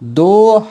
2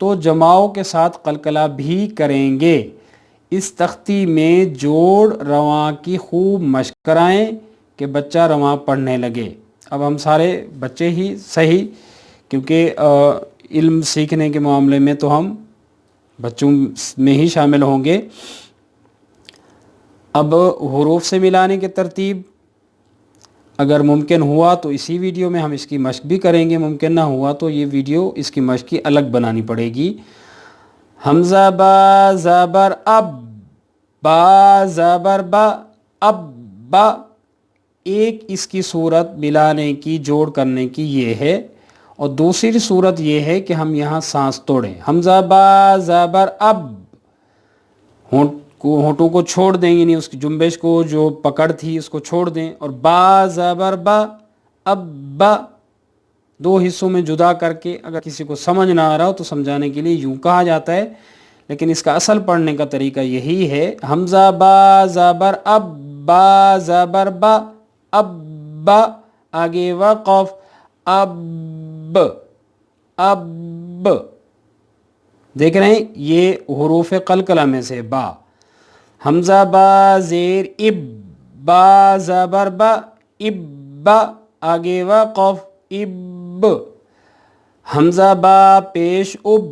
تو جماؤں کے ساتھ قلقلہ بھی کریں گے۔ اس تختی میں جوڑ رواں کی خوب مشق کرائیں کہ بچہ رواں پڑھنے لگے۔ اب ہم سارے بچے ہی صحیح، کیونکہ علم سیکھنے کے معاملے میں تو ہم بچوں میں ہی شامل ہوں گے۔ اب حروف سے ملانے کی ترتیب اگر ممکن ہوا تو اسی ویڈیو میں ہم اس کی مشق بھی کریں گے، ممکن نہ ہوا تو یہ ویڈیو اس کی مشق کی الگ بنانی پڑے گی۔ حمزہ با زبر اب، با زبر با، اب با، ایک اس کی صورت ملانے کی، جوڑ کرنے کی یہ ہے، اور دوسری صورت یہ ہے کہ ہم یہاں سانس توڑیں۔ حمزہ با زبر اب، ہونٹوں کو چھوڑ دیں، یعنی اس کی جنبش کو، جو پکڑ تھی اس کو چھوڑ دیں، اور با زبر با، اب با، دو حصوں میں جدا کر کے، اگر کسی کو سمجھ نہ آ رہا ہو تو سمجھانے کے لیے یوں کہا جاتا ہے، لیکن اس کا اصل پڑھنے کا طریقہ یہی ہے۔ حمزہ با زبر اب، با زبر با، اب با، آگے وقف، اب، اب، دیکھ رہے ہیں یہ حروف قلقلہ میں سے با۔ حمزہ با زیر اب، با زبر با، اب با، آگے وقف، اب۔ حمزہ با پیش اب،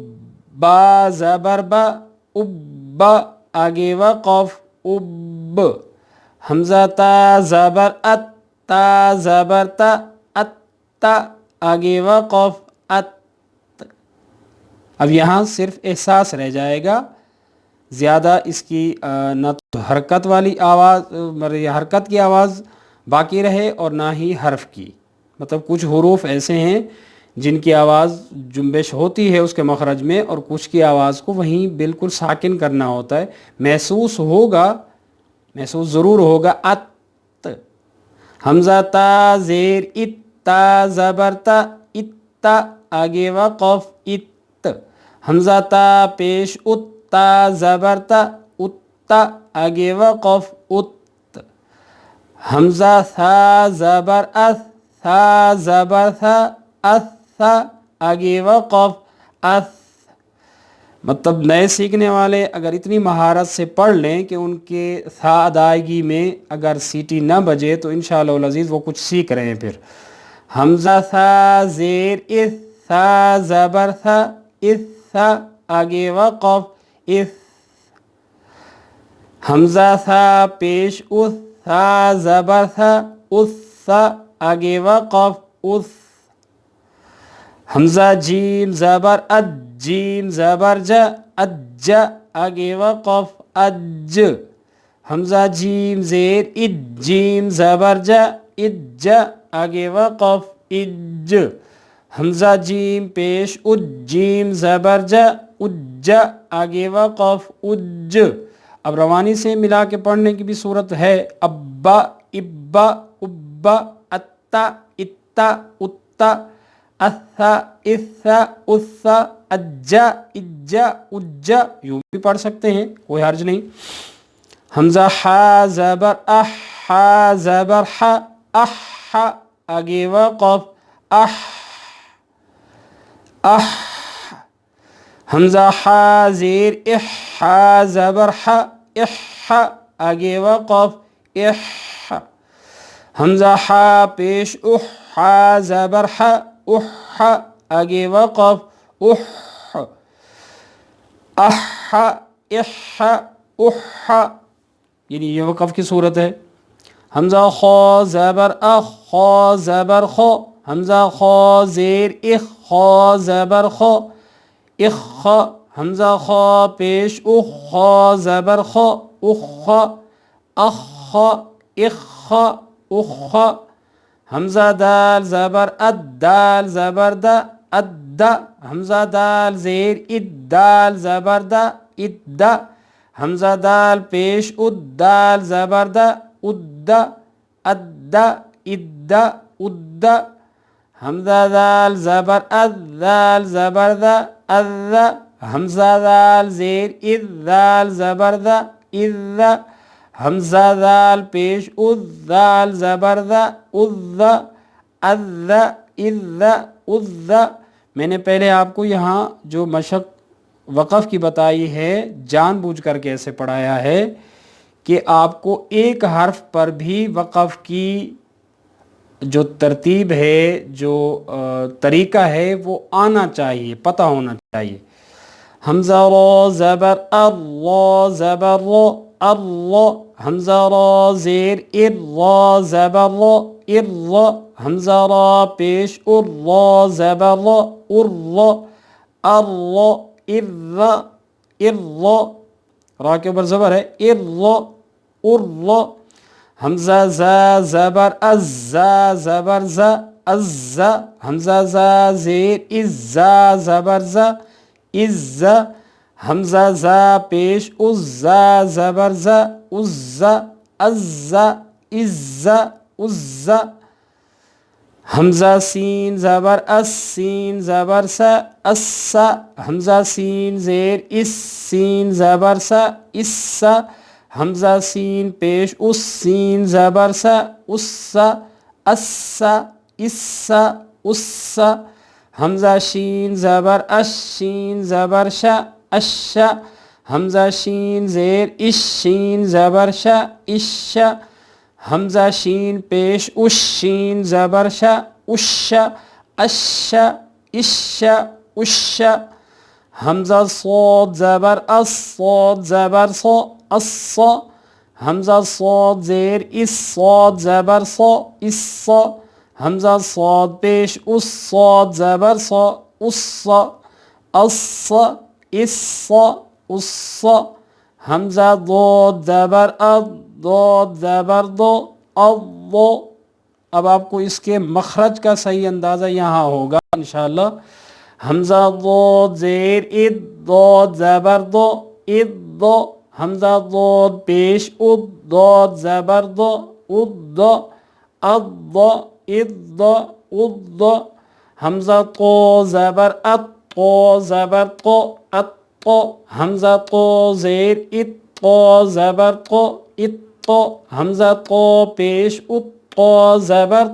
با زبر با، اب با، آگے وقف، اب۔ حمزہ تا زبر ات، تا زبر تا، ات تا، آگے وقف، ات۔ اب یہاں صرف احساس رہ جائے گا، زیادہ اس کی نہ تو حرکت والی آواز، حرکت کی آواز باقی رہے اور نہ ہی حرف کی، مطلب کچھ حروف ایسے ہیں جن کی آواز جنبش ہوتی ہے اس کے مخرج میں، اور کچھ کی آواز کو وہیں بالکل ساکن کرنا ہوتا ہے، محسوس ہوگا، محسوس ضرور ہوگا، ات۔ حمزہ تا زیر ات، تا زبر تا، ات تا، آگے وقف، ات۔ حمزہ تا پیش ات، تا زبر تا، ات تا، آگے وقف، ات۔ حمزہ ثا زبر اث، ثا زبر تھا، اث تھا، آگے وقف، اث۔ مطلب نئے سیکھنے والے اگر اتنی مہارت سے پڑھ لیں کہ ان کے ثا ادائیگی میں اگر سیٹی نہ بجے تو انشاءاللہ العزیز وہ کچھ سیکھ رہے ہیں پھر۔ حمزہ ثا زیر اث، ثا زبر تھا، اث تھا، آگے وقف، اث۔ حمزہ ثا پیش اث، ثا زبر تھا، اث تھا، آگے وقف، اث۔ حمزہ جیم زبر اج، جیم زبر جا، اج، آگے وقف، اج۔ حمزہ جیم زیر اج، جیم زبر جا، اج، آگے وقف، اج۔ حمزہ جیم پیش اج، جیم زبر جا، اج، آگے وقف، اج۔ اب روانی سے ملا کے پڑھنے کی بھی صورت ہے، ابا، ابا، ابا، اتا، اتا، اتا، اتھا، اتھا، اتھا، اجا، اجا، اجا، یوں بھی پڑھ سکتے ہیں، کوئی حرج نہیں۔ حمزہ حا زبر اح، حا زبر حا، اح، آگے وقف، اح، اح۔ حمزہ حا زیر اح، حا زبر حا، اح، آگے وقف، اح۔ حمزہ حا پیش اح، حا زبر حا، اح، آگے وقف، اح، اح، اح، اح، یعنی یہ وقف کی صورت ہے۔ حمزہ خا زبر اخ، خا زبر خا، حمزہ خا زیر اخ، خا زبر خا، اخ۔ حمزہ خا پیش اخ، خا زبر خا، اخ، اخ، اخ، اخ۔ حمزہ دال زبر اد، دال زبر دا، اد۔ حمزہ دال زیر اد، دال زبر دا، اد۔ حمزہ دال پیش اد، دال زبر دا، اد، اد، اد، اد۔ حمزہ دال زبر اد، دال زبر دا، اد۔ حمزہ دال زیر اد، دال زبر دا، اد۔ حمزہ دال پیش اد، دال زبر دا، اد، اد، اد، اد۔ میں نے پہلے آپ کو یہاں جو مشق وقف کی بتائی ہے، جان بوجھ کر کے ایسے پڑھایا ہے کہ آپ کو ایک حرف پر بھی وقف کی جو ترتیب ہے، جو طریقہ ہے وہ آنا چاہیے، پتہ ہونا چاہیے. حمزہ را زبر را زبر را حمزہ را زیر را زبر را حمزہ را پیش را زبر را را کے اوپر زبر ہے حمزہ زا زبر زبر حمزہ زا زیر زبر حمزہ زا پیش زبر حمزہ سین زبر زبر حمزہ سین زیر سین زبر حمزہ سین پیش زبر حمزہ شین زبر زبر حمزہ شین زیر شین زبر حمزہ شین پیش شین زبر حمزہ صاد زبر زبر حمزہ صاد زیر صاد زبر حمزہ صاد پیش زبر حمزہ ضاد زبر زبر دو. اب آپ کو اس کے مخرج کا صحیح اندازہ یہاں ہوگا انشاءاللہ. حمزہ ضاد زیر ضاد زبر دو حمزہ ضاد پیش ضاد زبر دو حمزہ طو زبر زبر حمزہ طو زیر طو زبر حمزہ طو پیش زبر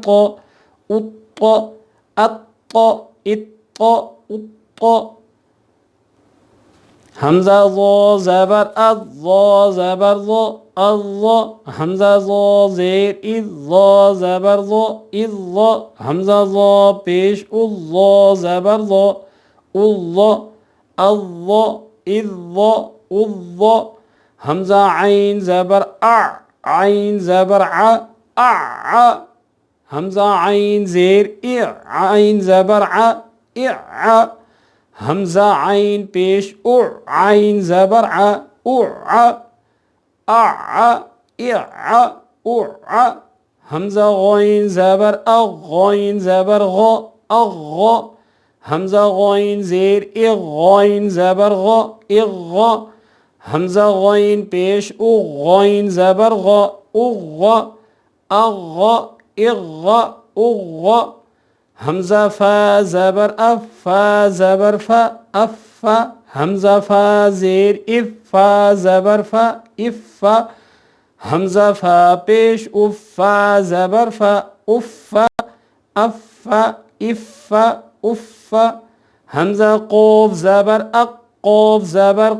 حمزہ ضا زبر زبر حمزہ ضا زیر زبر حمزہ ضا پیش زبر حمزہ عین زبر عین زبر حمزہ عین زیر عین زبر حمزہ عین پیش عین زبر حمزہ غین زبر غین زبر حمزہ غین زیر غین زبر حمزہ غین پیش غین زبر حمزہ فا زبر زبر حمزہ فا زیر فا زبر حمزہ فا پیش زبر حمزہ قوف زبر قوف زبر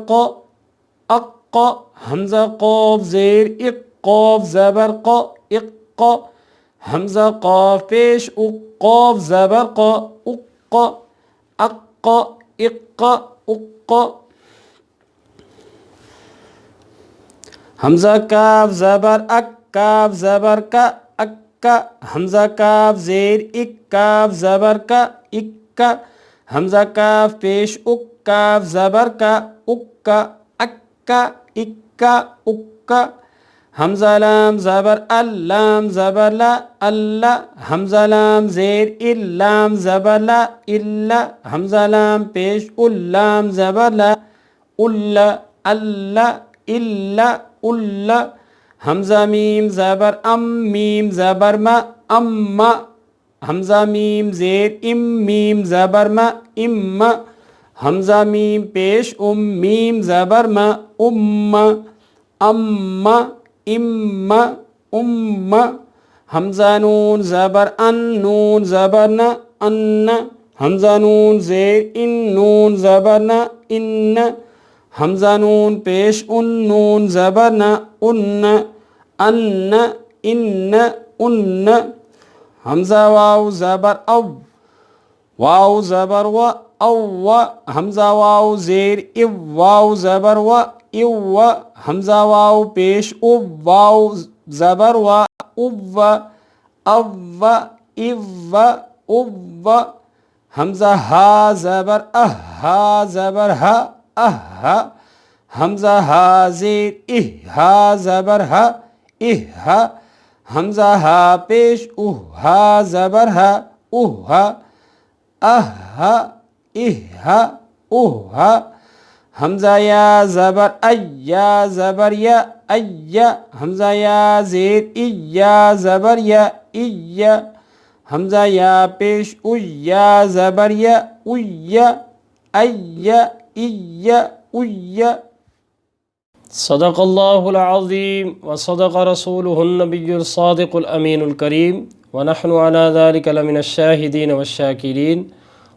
حمزہ قوف زیر قوف زبر حمزہ قاف پیش قاف زبر حمزہ کاف زبر کاف زبر حمزہ کاف زیر کاف زبر حمزہ کاف پیش کاف زبر حمزہ لام زبر لام زبر لا حمزہ لام زیر لام زبر لا حمزہ لام پیش لام زبر لا حمزہ میم زبر میم زبر ما حمزہ میم زیر میم زبر ما حمزہ میم پیش میم زبر حمزہ نون زبر نون زبر ان حمزہ نون زیر ان نون زبر ن ان حمزہ نون پیش ان نون زبر ن ان ان ان حمزہ واو زبر او واو زبر و او حمزہ واو زیر او واو زبر و او حمزہ واو پیش او واو زبر و او او حمزہ ہا زبر ہا زبر ہا حمزہ ہا زیر ہا زبر ہا حمزہ ہا پیش ہا زبر ہا حمزہ یا زبر یا زبر یا حمزہ یا زیر یا زبر یا حمزہ یا پیش یا زبر یا صدق اللہ العظیم وصدق رسولہ النبی الصادق الامین الکریم ونحن على ذلك لمن الشاہدین والشاکرین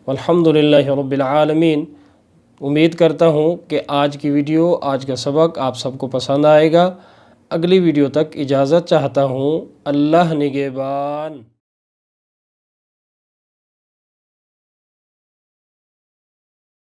والحمد للہ رب العالمین۔ امید کرتا ہوں کہ آج کی ویڈیو، آج کا سبق آپ سب کو پسند آئے گا۔ اگلی ویڈیو تک اجازت چاہتا ہوں۔ اللہ نگہبان۔